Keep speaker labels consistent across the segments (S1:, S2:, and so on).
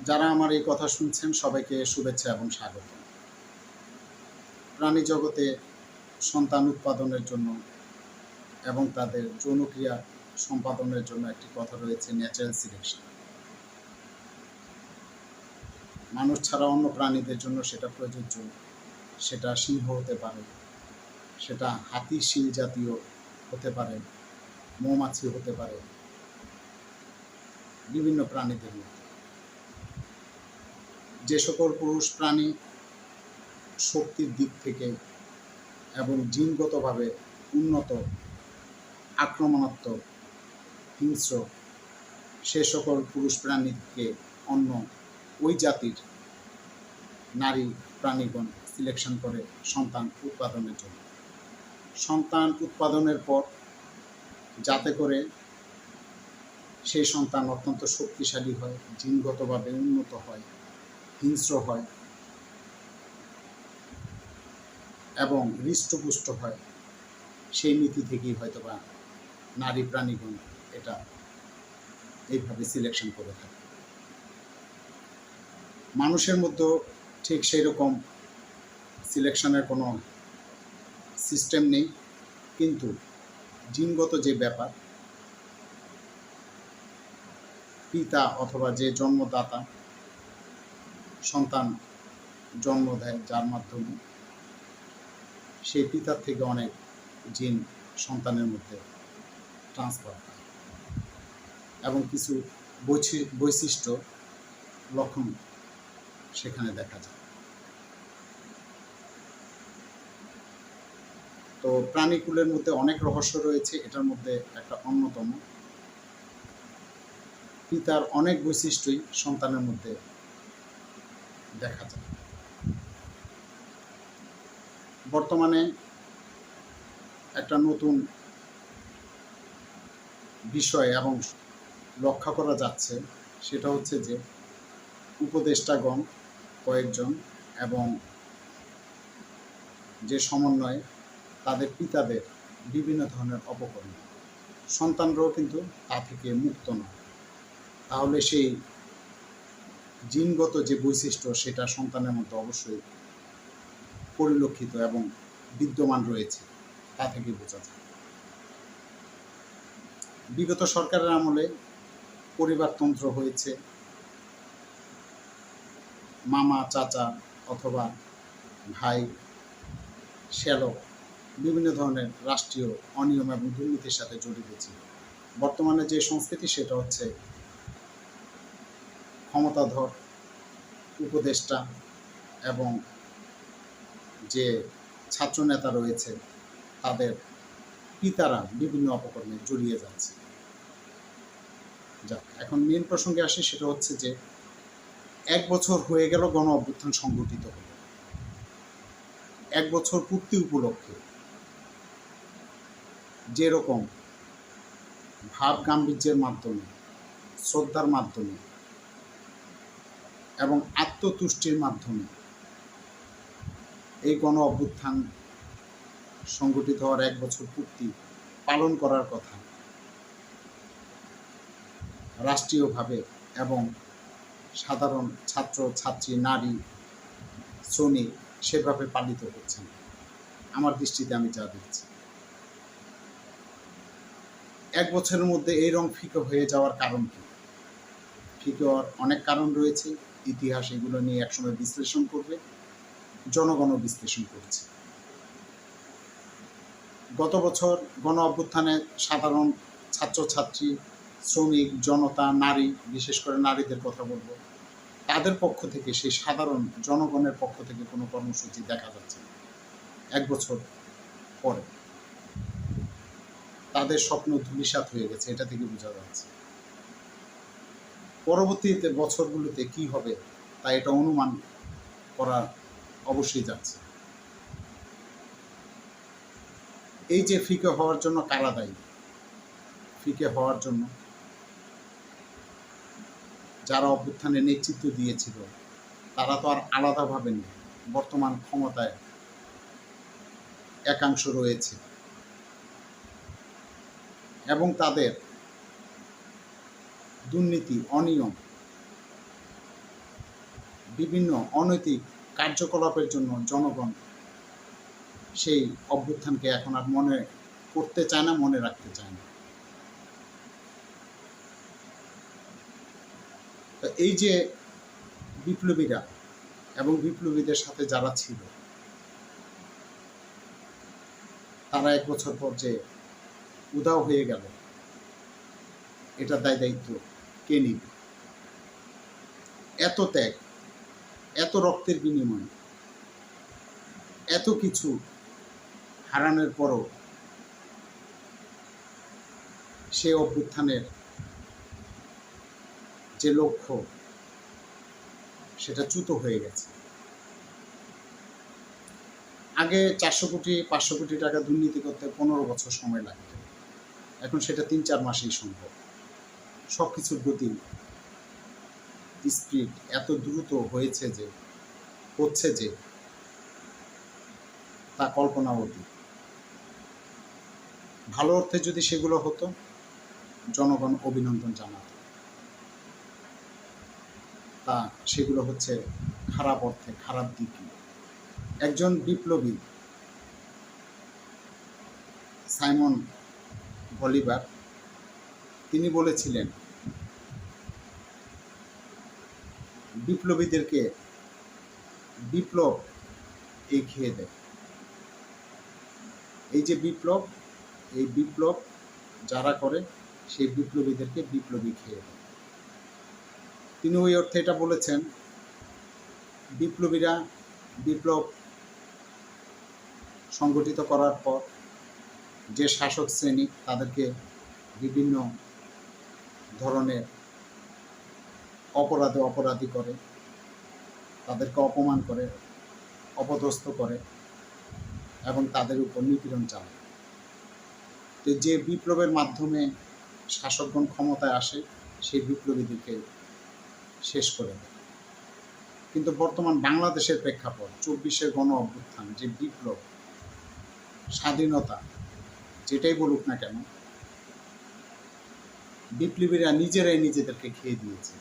S1: যারা আমার এই কথা শুনছেন সবাইকে শুভেচ্ছা এবং স্বাগত। প্রাণী জগতে সন্তান উৎপাদনের জন্য এবং তাদের যৌনক্রিয়া সম্পাদনের জন্য একটি কথা রয়েছে, ন্যাচারাল সিলেকশন। মানুষ ছাড়া অন্য প্রাণীদের জন্য সেটা প্রযোজ্য। সেটা সিংহ হতে পারে, সেটা হাতি শিল জাতীয় হতে পারে, মৌমাছি হতে পারে, বিভিন্ন প্রাণীদের মধ্যে। যে সকল পুরুষ প্রাণী শক্তির দিক থেকে এবং জিনগতভাবে উন্নত, আক্রমণাত্মক, হিংস্র, সে সকল পুরুষ প্রাণীকে অন্য ওই জাতির নারী প্রাণীগণ সিলেকশন করে সন্তান উৎপাদনের জন্য। সন্তান উৎপাদনের পর যাতে করে সেই সন্তান অত্যন্ত শক্তিশালী হয়, জিনগতভাবে উন্নত হয়, হিংস্র হয় এবং হৃষ্টপুষ্ট হয়, সেই নীতি থেকেই হয়তোবা নারী প্রাণীগণ এটা এইভাবে সিলেকশন করে থাকে। মানুষের মধ্যেও ঠিক সেই রকম সিলেকশনের কোনো সিস্টেম নেই, কিন্তু জিনগত যে ব্যাপার, পিতা অথবা যে জন্মদাতা সন্তান জন্ম দেয় যার মাধ্যমে, সেই পিতার থেকে অনেক জিন সন্তানের মধ্যে ট্রান্সফার হয় এবং কিছু বৈশিষ্ট্য লক্ষণ সেখানে দেখা যায়। তো প্রাণীকুলের মধ্যে অনেক রহস্য রয়েছে, এটার মধ্যে একটা অন্যতম, পিতার অনেক বৈশিষ্ট্যই সন্তানের মধ্যে দেখা যায়। বর্তমানে একটা নতুন বিষয় এবং লক্ষ্য করা যাচ্ছে, সেটা হচ্ছে যে উপদেষ্টাগণ কয়েকজন এবং যে সমন্বয়ে তাদের পিতাদের বিভিন্ন ধরনের অপকর্ম, সন্তানরাও কিন্তু তা থেকে মুক্ত নয়। তাহলে সেই জিনগত যে বৈশিষ্ট্য সেটা সন্তানের মধ্যে অবশ্যই পরিলক্ষিত এবং বিদ্যমান রয়েছে, তা থেকে বোঝা যায়। বিগত সরকারের আমলে পরিবারতন্ত্র হয়েছে, মামা, চাচা অথবা ভাই, শ্যালক বিভিন্ন ধরনের রাষ্ট্রীয় অনিয়ম এবং দুর্নীতির সাথে জড়িত ছিল। বর্তমানে যে সংস্কৃতি সেটা হচ্ছে ক্ষমতাধর উপদেষ্টা এবং যে ছাত্রনেতা রয়েছে তাদের পিতারা বিভিন্ন অপকর্মে জড়িয়ে যাচ্ছে। যাক, এখন মেন প্রসঙ্গে আসি, সেটা হচ্ছে যে 1 বছর হয়ে গেল গণ অভ্যুত্থান সংগঠিত হল। 1 বছর পূর্তি উপলক্ষে যেরকম ভাব গাম্ভীর্যের মাধ্যমে, শ্রদ্ধার মাধ্যমে এবং আত্মতুষ্টির মাধ্যমে এই গণ অভ্যুত্থান সংগঠিত হওয়ার 1 বছর পূর্তি পালন করার কথা রাষ্ট্রীয়ভাবে এবং সাধারণ ছাত্র ছাত্রী, নারী, শ্রমিক সেভাবে পালিত হচ্ছে না আমার দৃষ্টিতে, আমি যা দেখছি। 1 বছরের মধ্যে এই রং ফিকে হয়ে যাওয়ার কারণ কি? ফিকে হওয়ার অনেক কারণ রয়েছে, ইতিহাস এগুলো নিয়ে একসময় বিশ্লেষণ করবে, জনগণও বিশ্লেষণ করছে। গত বছর গণ অভ্যুত্থানে সাধারণ ছাত্রছাত্রী, শ্রমিক, জনতা, নারী, বিশেষ করে নারীদের কথা বলবো, তাদের পক্ষ থেকে, সেই সাধারণ জনগণের পক্ষ থেকে কোনো কর্মসূচি দেখা যাচ্ছে না। 1 বছর পরে তাদের স্বপ্ন ধূলিসাৎ হয়ে গেছে, এটা থেকে বোঝা যাচ্ছে। পরবর্তীতে বছরগুলোতে কি হবে তা এটা অনুমান করা অবশ্যই যাচ্ছে। এই যে ফিকে হওয়ার জন্য কারা দায়ী? ফিকে হওয়ার জন্য যারা অভ্যুত্থানে নেতৃত্ব দিয়েছিল তারা তো আর আলাদাভাবে নেই, বর্তমান ক্ষমতায় একাংশ রয়েছে এবং তাদের দুর্নীতি, অনিয়ম বিভিন্ন অনৈতিক কার্যকলাপের জন্য জনগণ সেই অভ্যুত্থানকে এখন আর মনে করতে চায় না, মনে রাখতে চায় না। তো এই যে বিপ্লবীরা এবং বিপ্লবীদের সাথে যারা ছিল, তারা 1 বছর পর যে উধাও হয়ে গেল, এটা দায়িত্ব কে নিবে? এত ত্যাগ, এত রক্তের বিনিময়, এত কিছু হারানোর পরও সে অভ্যুত্থানের যে লক্ষ্য, সেটা চ্যুত হয়ে গেছে। আগে 400 কোটি 500 কোটি টাকা দুর্নীতি করতে 15 বছর সময় লাগতো, এখন সেটা 3-4 মাসেই সম্ভব। সব কিছুর গতি, স্পিড এত দ্রুত হচ্ছে যে তা কল্পনা অতীত। ভালো অর্থে যদি সেগুলো হতো, জনগণ অভিনন্দন জানাত। তা সেগুলো হচ্ছে খারাপ অর্থে, খারাপ দিকে। একজন বিপ্লবী সাইমন বলিভার তিনি বলেছিলেন, বিপ্লবীদেরকে বিপ্লব খেয়ে দেয়। এই যে বিপ্লব, এই বিপ্লব যারা করে সেই বিপ্লবীদেরকে বিপ্লবী খেয়ে দেয়। তিনি ওই অর্থে এটা বলেছেন, বিপ্লবীরা বিপ্লব সংগঠিত করার পর যে শাসক শ্রেণী তাদেরকে বিভিন্ন ধরনের অপরাধী করে, তাদেরকে অপমান করে, অপদস্থ করে এবং তাদের উপর নিপীড়ন চালায়। তো যে বিপ্লবের মাধ্যমে শাসকগণ ক্ষমতায় আসে, সেই বিপ্লবীদেরকে শেষ করে দেয়। কিন্তু বর্তমান বাংলাদেশের প্রেক্ষাপট, 24-এর গণ অভ্যুত্থান, যে বিপ্লব, স্বাধীনতা, যেটাই বলুক না কেন, বিপ্লবীরা নিজেরাই নিজেদেরকে খেয়ে দিয়েছে।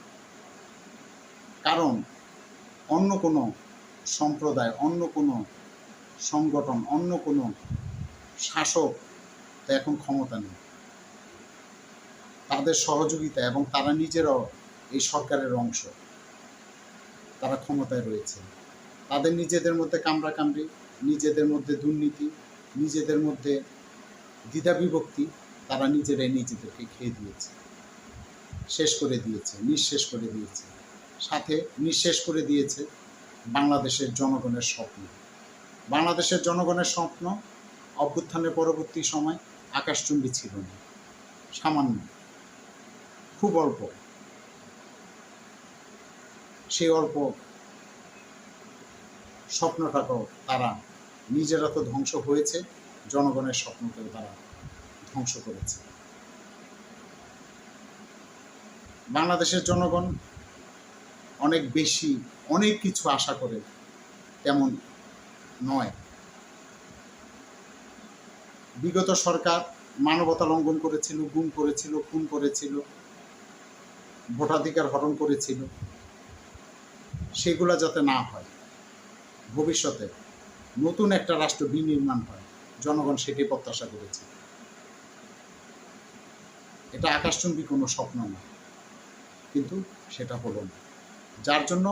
S1: কারণ অন্য কোনো সম্প্রদায়, অন্য কোনো সংগঠন, অন্য কোনো শাসক তো এখন ক্ষমতা নেই। তাদের সহযোগিতা এবং তারা নিজেরাও এই সরকারের অংশ, তারা ক্ষমতায় রয়েছে। তাদের নিজেদের মধ্যে কামড়াকামড়ি, নিজেদের মধ্যে দুর্নীতি, নিজেদের মধ্যে দ্বিধাবিভক্তি, তারা নিজেরাই নিজেদেরকে খেয়ে দিয়েছে, শেষ করে দিয়েছে, নিঃশেষ করে দিয়েছে। সাথে নিঃশেষ করে দিয়েছে বাংলাদেশের জনগণের স্বপ্ন। বাংলাদেশের জনগণের স্বপ্ন অভ্যুত্থানের পরবর্তী সময় আকাশচুম্বী ছিল না, সামান্য, খুব অল্প। সেই অল্প স্বপ্নটাকেও তারা নিজেরা তো ধ্বংস হয়েছে, জনগণের স্বপ্নকেও তারা ধ্বংস করেছে। বাংলাদেশের জনগণ অনেক বেশি, অনেক কিছু আশা করে তেমন নয়। বিগত সরকার মানবতা লঙ্ঘন করেছিল, গুম করেছিল, খুন করেছিল, ভোটাধিকার হরণ করেছিল। সেগুলা যাতে না হয়, ভবিষ্যতে নতুন একটা রাষ্ট্র বিনির্মাণ হয়, জনগণ সেটাই প্রত্যাশা করেছে। এটা আকাশচুম্বী কোনো স্বপ্ন না, কিন্তু সেটা হলো না। যার জন্য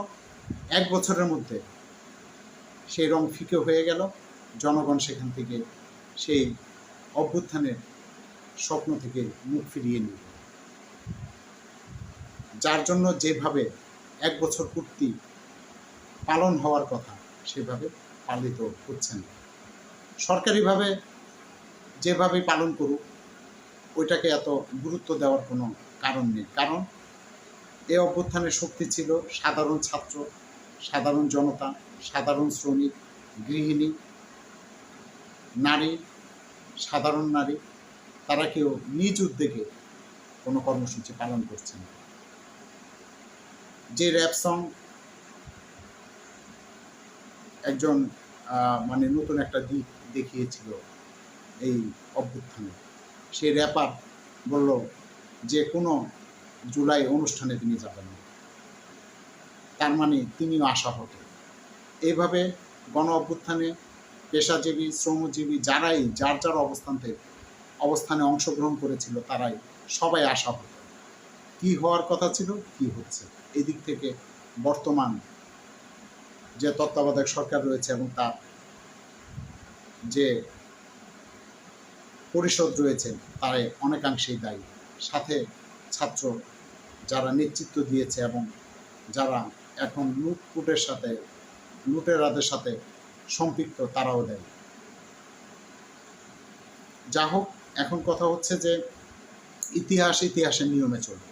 S1: 1 বছরের মধ্যে সেই রং ফিকে হয়ে গেল। জনগণ সেখান থেকে, সেই অভ্যুত্থানের স্বপ্ন থেকে মুখ ফিরিয়ে নিল। যার জন্য যেভাবে 1 বছর পূর্তি পালন হওয়ার কথা, সেভাবে পালিত হচ্ছে না। সরকারিভাবে যেভাবে পালন করুক, ওইটাকে এত গুরুত্ব দেওয়ার কোনো কারণ নেই। কারণ এই অভ্যুত্থানের শক্তি ছিল সাধারণ ছাত্র, সাধারণ জনতা, সাধারণ শ্রমিক, গৃহিণী, নারী, সাধারণ নারী। তারা কেউ নিজ উদ্যোগে কোনো কর্মসূচি পালন করছে না। যে র্যাপ সং একজন মানে নতুন একটা দিক দেখিয়েছিল এই অভ্যুত্থানে, সেই র্যাপার বলল যে কোনো জুলাই অনুষ্ঠানে তিনি যাবেন না। তার মানে তিনিও আশাহত। এইভাবে গণ অভ্যুত্থানে পেশাজীবী, শ্রমজীবী যারাই যার যার অবস্থানে অংশগ্রহণ করেছিল তারাই সবাই আশাহত। কি হওয়ার কথা ছিল, কি হচ্ছে। এদিক থেকে বর্তমান যে তত্ত্বাবধায়ক সরকার রয়েছে এবং তার যে পরিষদ রয়েছে তারাই অনেকাংশেই দায়ী। সাথে ছাত্র যারা নেতৃত্ব দিয়েছে এবং যারা এখন লুটেরাদের সাথে সম্পৃক্ত তারাও দেয়। যা হোক, এখন কথা হচ্ছে যে ইতিহাসের নিয়মে চলবে।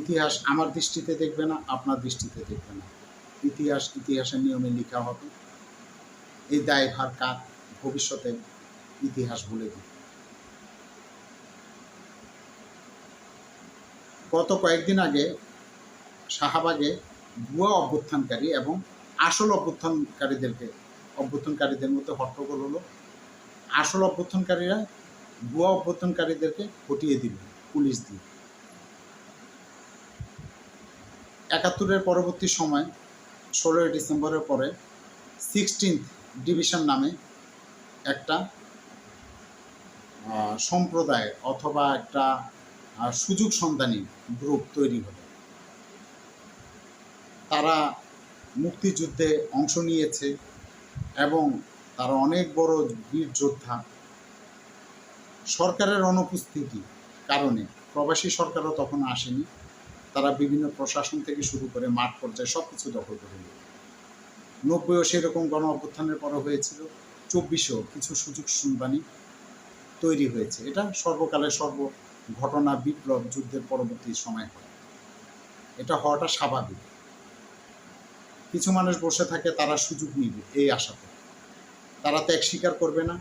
S1: ইতিহাস আমার দৃষ্টিতে দেখবে না, আপনার দৃষ্টিতে দেখবে না। ইতিহাসের নিয়মে লেখা হবে। এই দায়ভার কার? ভবিষ্যতে ইতিহাস বলে দিবে। গত কয়েকদিন আগে শাহবাগে ভুয়া অভ্যুত্থানকারী এবং আসল অভ্যুত্থানকারীদের মধ্যে হট্টগোল হলো। আসল অভ্যুত্থানকারীরা ভুয়া অভ্যুত্থানকারীদেরকে হটিয়ে দিল পুলিশ দিয়ে। ৭১-এর পরবর্তী সময় ১৬ই ডিসেম্বরের পরে 16th ডিভিশন নামে একটা সম্প্রদায় অথবা একটা সুযোগ সন্ধানী গ্রুপ তৈরি হলো। তারা মুক্তিযুদ্ধে অংশ নিয়েছে এবং তারা অনেক বড় বীর যোদ্ধা। সরকারের অনুপস্থিতির কারণে, প্রবাসী সরকারও তখন আসেনি, তারা বিভিন্ন প্রশাসন থেকে শুরু করে মাঠ পর্যায়ে সব কিছু দখল করে নিল। ৯০ও সেরকম গণ অভ্যুত্থানের পরে হয়েছিল, ২৪ও কিছু সুযোগ সন্ধানী তৈরি হয়েছে। এটা সর্বকালের ঘটনা, বিপ্লব যুদ্ধের পরবর্তী সময় হয়। এটা হওয়াটা স্বাভাবিক। কিছু মানুষ বসে থাকে, তারা সুযোগ নিবে এই আশাতে। তারা ত্যাগ স্বীকার করবে না,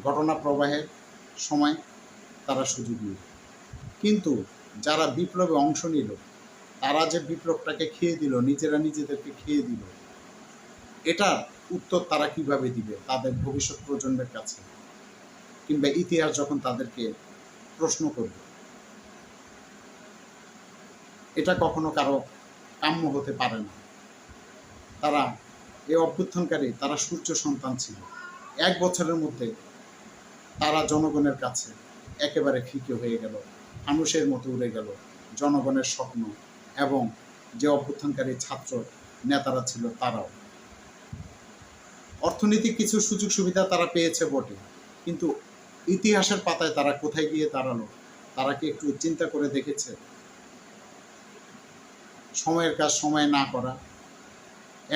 S1: ঘটনা প্রবাহের সময় তারা সুযোগ নিবে। কিন্তু যারা বিপ্লবে অংশ নিল, তারা যে বিপ্লবটাকে খেয়ে দিল, নিজেদেরকে খেয়ে দিল, এটার উত্তর তারা কিভাবে দিবে তাদের ভবিষ্যৎ প্রজন্মের কাছে, কিংবা ইতিহাস যখন তাদেরকে প্রশ্ন করবে? এটা কখনো কারো কাম্য হতে পারে না। তারা এই অভ্যুত্থানকারী, তারা সূর্য সন্তান ছিল। ১ বছরের মধ্যে তারা জনগণের কাছে একেবারে ফিকে হয়ে গেল, মানুষের মতো উড়ে গেল জনগণের স্বপ্ন। এবং যে অভ্যুত্থানকারী ছাত্র নেতারা ছিল তারাও। অর্থনৈতিক কিছু সুযোগ সুবিধা তারা পেয়েছে বটে, কিন্তু ইতিহাসের পাতায় তারা কোথায় গিয়ে দাঁড়ালো তারা কি একটু চিন্তা করে দেখেছে? সময়ের কাজ সময়ে না করা,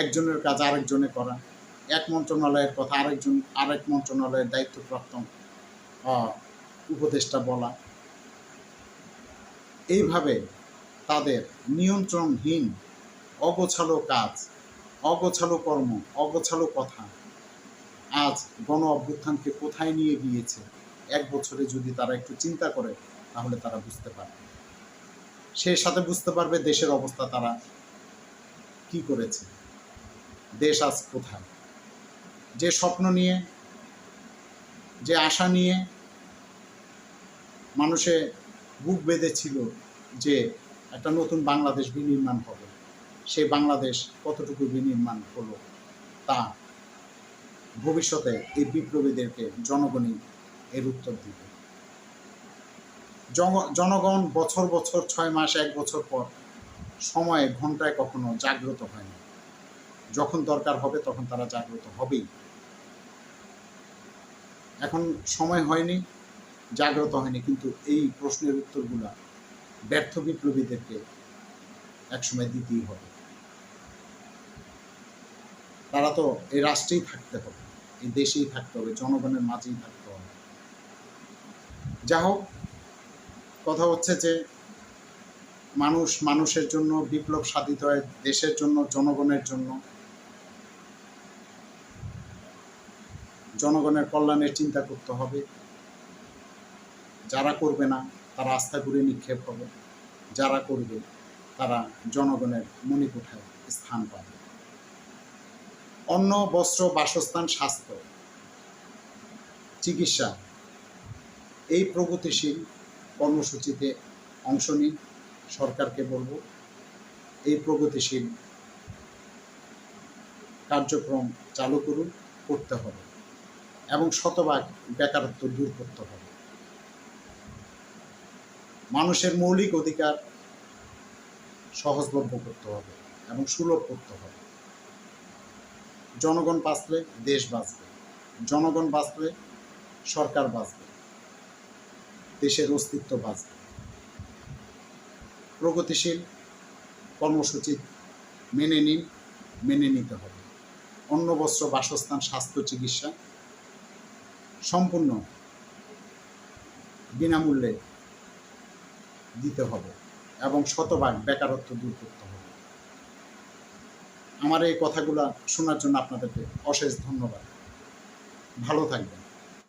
S1: একজনের কাজ আরেকজনে করা, এক মন্ত্রণালয়ের কথা আরেক মন্ত্রণালয়ের দায়িত্বপ্রাপ্ত উপদেষ্টা বলা, এইভাবে তাদের নিয়ন্ত্রণহীন অগোছালো কাজ, অগোছালো কর্ম, অগোছালো কথা আজ গণ অভ্যুত্থানকে কোথায় নিয়ে গিয়েছে। ১ বছরে যদি তারা একটু চিন্তা করে তাহলে তারা বুঝতে পারবে। সেই সাথে বুঝতে পারবে দেশের অবস্থা তারা কি করেছে, দেশ আজ কোথায়। যে স্বপ্ন নিয়ে, যে আশা নিয়ে মানুষে বুক বেঁধেছিল যে একটা নতুন বাংলাদেশ বিনির্মাণ হবে, সেই বাংলাদেশ কতটুকু বিনির্মাণ হলো তা ভবিষ্যতে এই বিপ্লবীদেরকে জনগণই এর উত্তর দিবে। জনগণ বছর ৬ মাস ১ বছর পর সময়ে ঘন্টায় কখনো জাগ্রত হয় না। যখন দরকার হবে তখন তারা জাগ্রত হবেই। এখন সময় হয়নি, জাগ্রত হয়নি, কিন্তু এই প্রশ্নের উত্তরগুলা ব্যর্থ বিপ্লবীদেরকে একসময় দিতেই হবে। তারা তো এই রাষ্ট্রেই থাকতে হবে, এই দেশেই থাকতে হবে, জনগণের মাঝেই থাকতে হবে। যা হোক, কথা হচ্ছে যে মানুষের জন্য বিপ্লব সাধিত হয়, দেশের জন্য, জনগণের জন্য। জনগণের কল্যাণের চিন্তা করতে হবে। যারা করবে না তারা আস্থা ঘুরে নিক্ষেপ হবে, যারা করবে তারা জনগণের মণিকোঠায় স্থান পাবে। অন্ন, বস্ত্র, বাসস্থান, স্বাস্থ্য, চিকিৎসা, এই প্রগতিশীল কর্মসূচিতে অংশ নিন। সরকারকে বলবো এই প্রগতিশীল কার্যক্রম চালু করতে হবে এবং শতভাগ বেকারত্ব দূর করতে হবে। মানুষের মৌলিক অধিকার সহজলভ্য করতে হবে এবং সুলভ করতে হবে। জনগণ বাঁচলে দেশ বাঁচবে, জনগণ বাঁচলে সরকার বাঁচবে, দেশের অস্তিত্ব বাঁচবে। প্রগতিশীল কর্মসূচি মেনে নিতে হবে। অন্ন, বস্ত্র, বাসস্থান, স্বাস্থ্য, চিকিৎসা সম্পূর্ণ বিনামূল্যে দিতে হবে এবং শতভাগ বেকারত্ব দূর করতে হবে। আমার এই কথাগুলো শোনার জন্য আপনাদেরকে অশেষ ধন্যবাদ। ভালো থাকবেন।